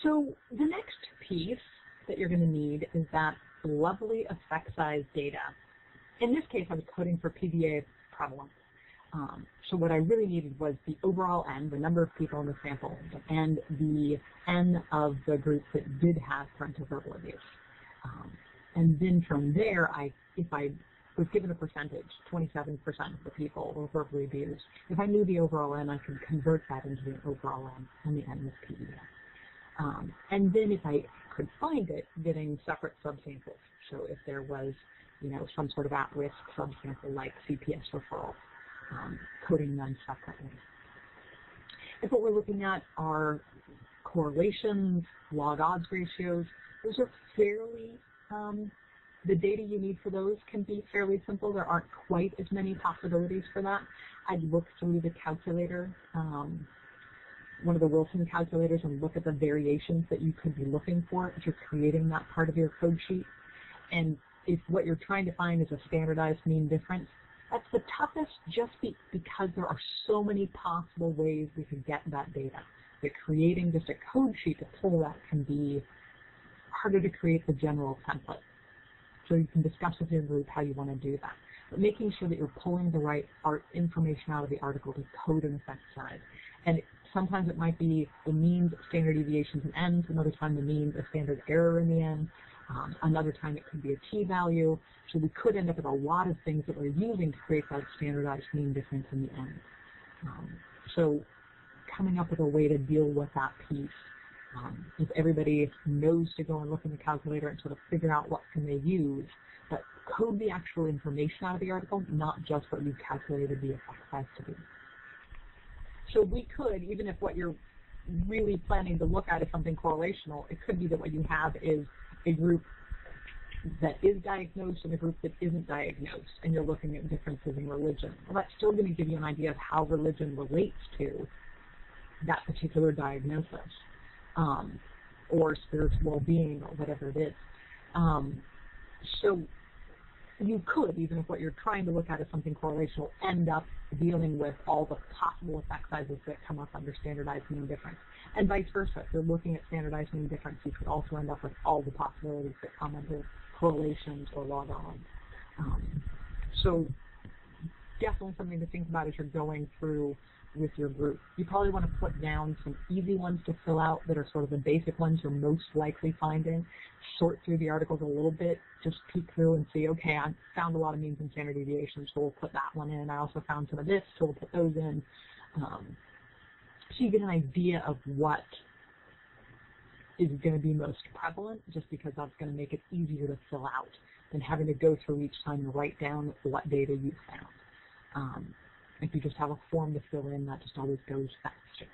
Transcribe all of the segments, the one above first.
So the next piece that you're going to need is that lovely effect size data. In this case, I was coding for PVA prevalence. So what I really needed was the overall N, the number of people in the sample, and the N of the groups that did have parental verbal abuse. And then from there, if I was given a percentage, 27% of the people were verbally abused, if I knew the overall N, I could convert that into the overall N, and the N was PEF. And then if I could find it, getting separate subsamples. So if there was, some sort of at-risk subsample like CPS referral, coding them separately. If what we're looking at are correlations, log odds ratios, those are fairly, the data you need for those can be fairly simple. There aren't quite as many possibilities for that. I'd look through the calculator, one of the Wilson calculators, and look at the variations that you could be looking for if you're creating that part of your code sheet. And if what you're trying to find is a standardized mean difference, that's the toughest just because there are so many possible ways we could get that data. That creating just a code sheet to pull that can be harder to create the general template. So you can discuss with your group how you want to do that. But making sure that you're pulling the right information out of the article to code an effect size. And sometimes it might be the means, standard deviations, and ends. Another time the means, a standard error in the end. Another time it could be a t-value. So we could end up with a lot of things that we're using to create that standardized mean difference in the end. So coming up with a way to deal with that piece. If everybody knows to go and look in the calculator and sort of figure out what can they use, but code the actual information out of the article, not just what you calculated the effect size to be. So we could, even if what you're really planning to look at is something correlational, it could be that what you have is a group that is diagnosed and a group that isn't diagnosed, and you're looking at differences in religion. Well, that's still going to give you an idea of how religion relates to that particular diagnosis, or spiritual well-being, or whatever it is. So you could, even if what you're trying to look at is something correlational, end up dealing with all the possible effect sizes that come up under standardized mean difference. And vice versa. If you're looking at standardized mean difference, you could also end up with all the possibilities that come under correlations or log odds. So definitely something to think about as you're going through with your group. You probably want to put down some easy ones to fill out that are sort of the basic ones you're most likely finding. Sort through the articles a little bit, just peek through and see, okay, I found a lot of means and standard deviations, so we'll put that one in. I also found some of this, so we'll put those in. So you get an idea of what is going to be most prevalent, just because that's going to make it easier to fill out than having to go through each time and write down what data you found. If you just have a form to fill in, that just always goes faster.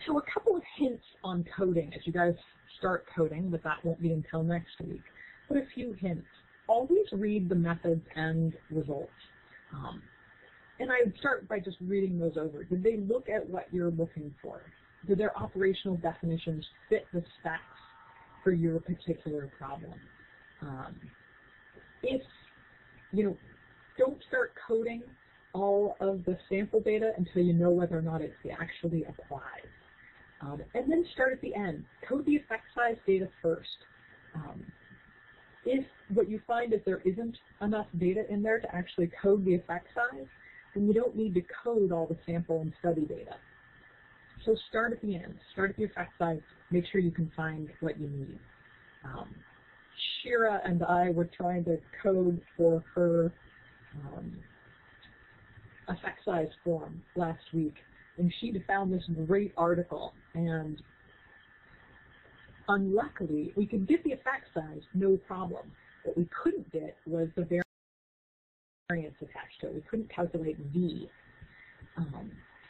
So a couple of hints on coding as you guys start coding, but that won't be until next week. But a few hints. Always read the methods and results. And I would start by just reading those over. Did they look at what you're looking for? Did their operational definitions fit the specs for your particular problem? Don't start coding all of the sample data until you know whether or not it actually applies. And then start at the end. Code the effect size data first. If what you find is there isn't enough data in there to actually code the effect size, then you don't need to code all the sample and study data. So start at the end. Start at the effect size. Make sure you can find what you need. Shira and I were trying to code for her effect size form last week, and she'd found this great article, and unluckily we could get the effect size, no problem. What we couldn't get was the variance attached to it. We couldn't calculate V.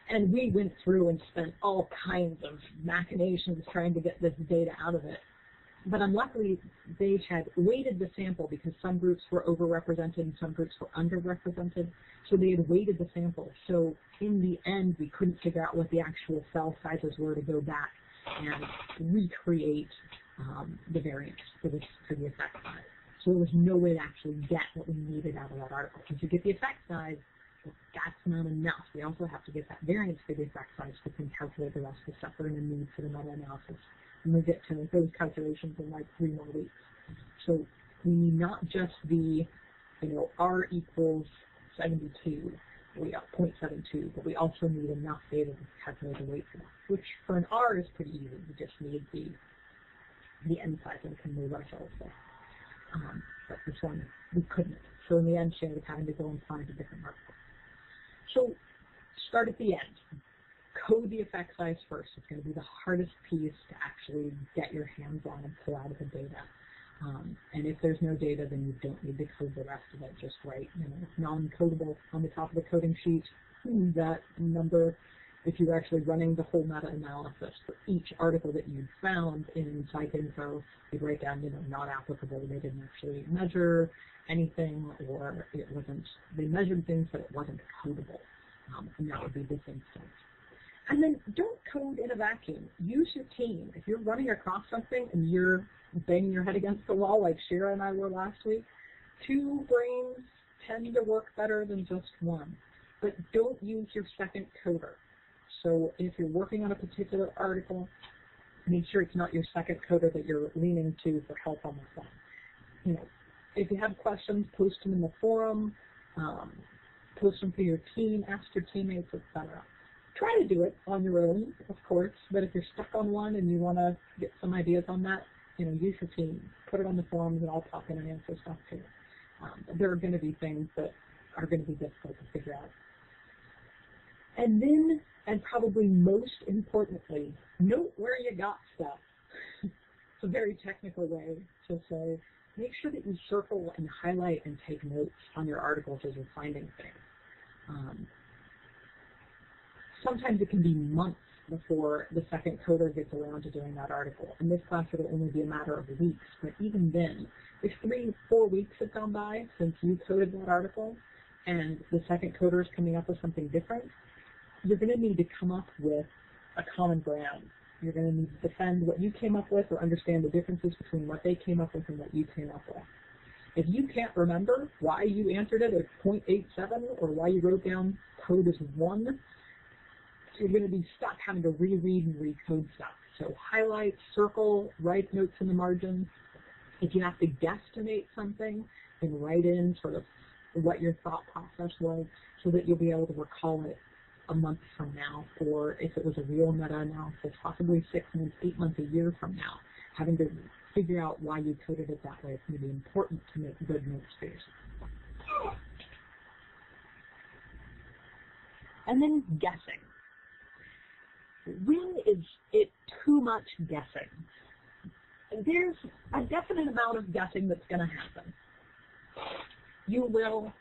And we went through and spent all kinds of machinations trying to get this data out of it. But unluckily, they had weighted the sample because some groups were overrepresented and some groups were underrepresented. So they had weighted the sample. So in the end, we couldn't figure out what the actual cell sizes were to go back and recreate the variance for the effect size. So there was no way to actually get what we needed out of that article. Because you get the effect size, But that's not enough. We also have to get that variance for the effect size so we can calculate the rest of the stuff we're going to need for the meta-analysis. And we'll get to those calculations in like 3 more weeks. So we need not just the, R equals 72, we got 0.72, but we also need enough data to calculate the weight for that, which for an R is pretty easy. We just need the n size and we can move ourselves there. But this one, we couldn't. So in the end, she ended up having to go and find a different article. So start at the end. Code the effect size first. It's going to be the hardest piece to actually get your hands on and pull out of the data. And if there's no data, then you don't need to code the rest of it. Just write, non-codable on the top of the coding sheet. That number, if you're actually running the whole meta-analysis for each article that you found in PsycInfo, you'd write down, not applicable. They didn't actually measure anything, or it wasn't, they measured things, but it wasn't codable. And that would be this instance. And then don't code in a vacuum. Use your team. If you're running across something and you're banging your head against the wall like Shira and I were last week, 2 brains tend to work better than just one. But don't use your second coder. So if you're working on a particular article, make sure it's not your second coder that you're leaning to for help on this one. If you have questions, post them in the forum, post them for your team, ask your teammates, etc. Try to do it on your own, of course, but if you're stuck on one and you want to get some ideas on that, use your team. Put it on the forums and I'll pop in and answer stuff too. There are going to be things that are going to be difficult to figure out. And then, and probably most importantly, note where you got stuff. It's a very technical way to say, make sure that you circle and highlight and take notes on your articles as you're finding things. Sometimes it can be months before the second coder gets around to doing that article. In this class, it'll only be a matter of weeks, but even then, if 3-4 weeks have gone by since you coded that article and the second coder is coming up with something different, you're going to need to come up with a common ground. You're going to need to defend what you came up with or understand the differences between what they came up with and what you came up with. If you can't remember why you answered it at 0.87 or why you wrote down code as 1, you're going to be stuck having to reread and recode stuff. So highlight, circle, write notes in the margins. If you have to guesstimate something, then write in sort of what your thought process was so that you'll be able to recall it a month from now, or if it was a real meta-analysis, possibly 6 months, 8 months, a year from now. Having to figure out why you coded it that way is going to be important to make good notes for yourself. And then guessing. When is it too much guessing? There's a definite amount of guessing that's going to happen. You will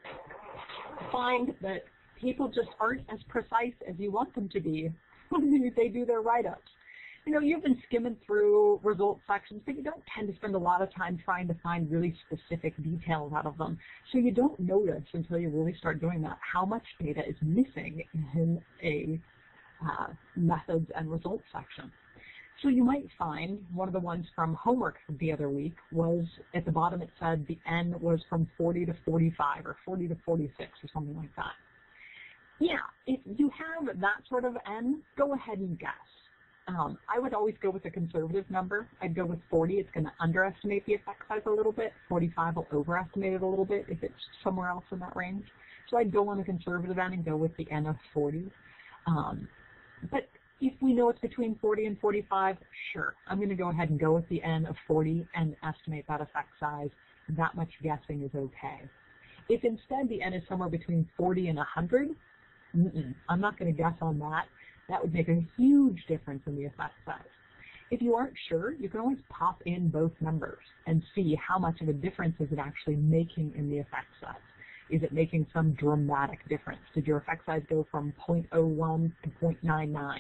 find that people just aren't as precise as you want them to be when they do their write-ups. You've been skimming through result sections, but you don't tend to spend a lot of time trying to find really specific details out of them. So you don't notice until you really start doing that how much data is missing in a methods and results section. So you might find one of the ones from homework the other week was at the bottom it said the N was from 40 to 45 or 40 to 46 or something like that. Yeah, if you have that sort of N, go ahead and guess. I would always go with a conservative number. I'd go with 40. It's going to underestimate the effect size a little bit. 45 will overestimate it a little bit if it's somewhere else in that range. So I'd go on the conservative end and go with the N of 40. But if we know it's between 40 and 45, sure, I'm going to go ahead and go with the N of 40 and estimate that effect size. That much guessing is okay. If instead the N is somewhere between 40 and 100, I'm not going to guess on that. That would make a huge difference in the effect size. If you aren't sure, you can always pop in both numbers and see how much of a difference is it actually making in the effect size. Is it making some dramatic difference? Did your effect size go from 0.01 to 0.99?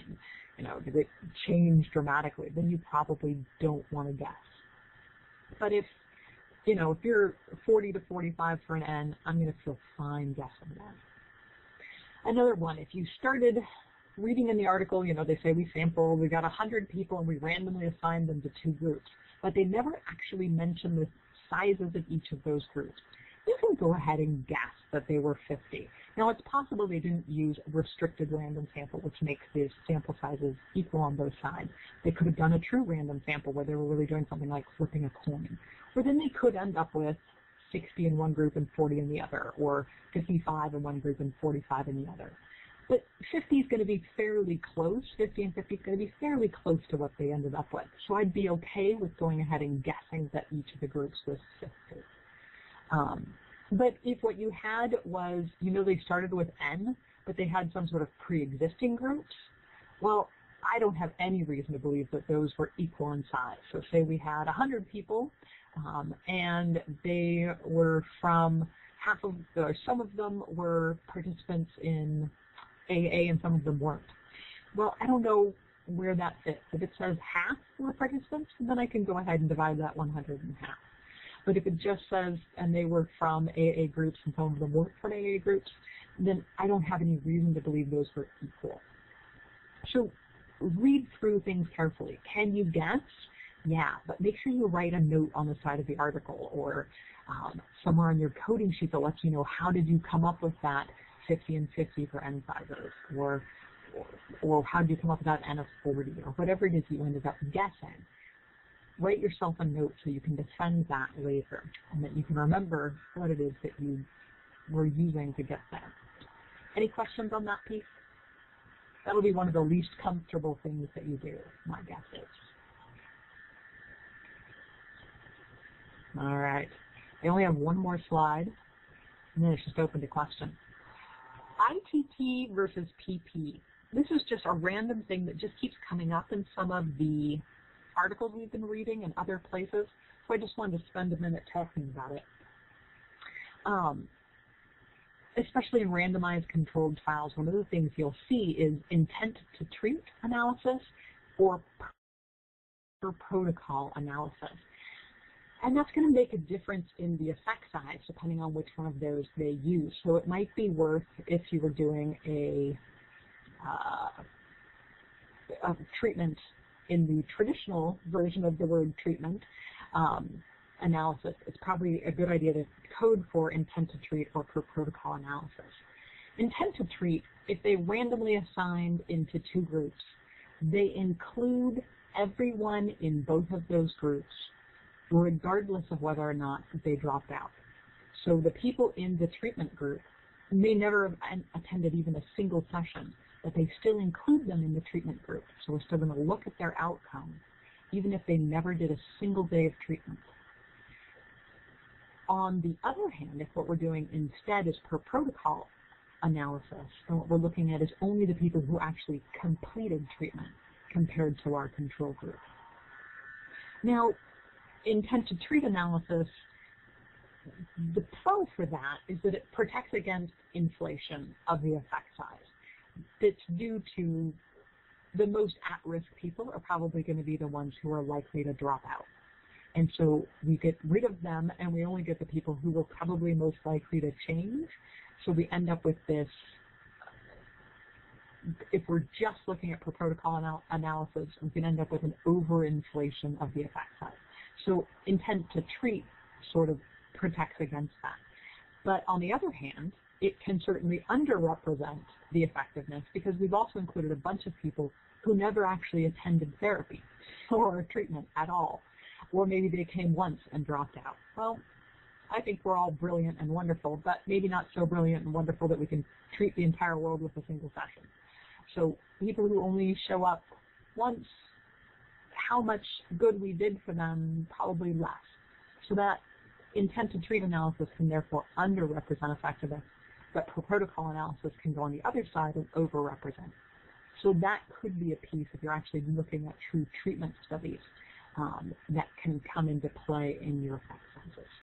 Did it change dramatically? Then you probably don't want to guess. But if you're 40 to 45 for an N, I'm going to feel fine guessing that. Another one, if you started reading in the article, they say we sampled, we got 100 people and we randomly assigned them to 2 groups, but they never actually mention the sizes of each of those groups. you can go ahead and guess that they were 50. Now, it's possible they didn't use restricted random sample, which makes the sample sizes equal on both sides. They could have done a true random sample where they were really doing something like flipping a coin. Or then they could end up with 60 in one group and 40 in the other, or 55 in one group and 45 in the other. But 50 is going to be fairly close. 50 and 50 is going to be fairly close to what they ended up with. So I'd be okay with going ahead and guessing that each of the groups was 50. But if what you had was, they started with N, but they had some sort of pre-existing groups, well, I don't have any reason to believe that those were equal in size. So say we had 100 people, and they were from some of them were participants in AA and some of them weren't. Well, I don't know where that fits. If it says half were participants, then I can go ahead and divide that 100 in half. But if it just says, and they were from AA groups and some of them weren't from AA groups, then I don't have any reason to believe those were equal. So read through things carefully. Can you guess? Yeah, but make sure you write a note on the side of the article or somewhere on your coding sheet that lets you know how did you come up with that 50 and 50 for N sizes, or how did you come up with that N of 40, or whatever it is you ended up guessing. Write yourself a note so you can defend that later and that you can remember what it is that you were using to get there. Any questions on that piece? That'll be one of the least comfortable things that you do, my guess is. All right. I only have one more slide, and then it's just open to questions. ITT versus PP. This is just a random thing that just keeps coming up in some of the articles we've been reading in other places, so I just wanted to spend a minute talking about it. Especially in randomized controlled trials, one of the things you'll see is intent to treat analysis or per protocol analysis. And that's going to make a difference in the effect size depending on which one of those they use. So it might be worth, if you were doing a treatment in the traditional version of the word treatment analysis, it's probably a good idea to code for intent to treat or per protocol analysis. Intent to treat, if they randomly assigned into two groups, they include everyone in both of those groups, regardless of whether or not they dropped out. So the people in the treatment group may never have attended even a single session, but they still include them in the treatment group. So we're still going to look at their outcomes, even if they never did a single day of treatment. On the other hand, if what we're doing instead is per protocol analysis, then what we're looking at is only the people who actually completed treatment compared to our control group. Now, intent to treat analysis, the pro for that is that it protects against inflation of the effect size. It's due to the most at-risk people are probably going to be the ones who are likely to drop out. And so we get rid of them, and we only get the people who were probably most likely to change. So we end up with this, if we're just looking at per protocol analysis, we can end up with an overinflation of the effect size. So intent to treat sort of protects against that. But on the other hand, it can certainly underrepresent the effectiveness because we've also included a bunch of people who never actually attended therapy or treatment at all. Or maybe they came once and dropped out. Well, I think we're all brilliant and wonderful, but maybe not so brilliant and wonderful that we can treat the entire world with a single session. So people who only show up once, how much good we did for them, probably less. So that intent to treat analysis can therefore underrepresent effectiveness, but per protocol analysis can go on the other side and overrepresent. So that could be a piece if you're actually looking at true treatment studies that can come into play in your effect sizes.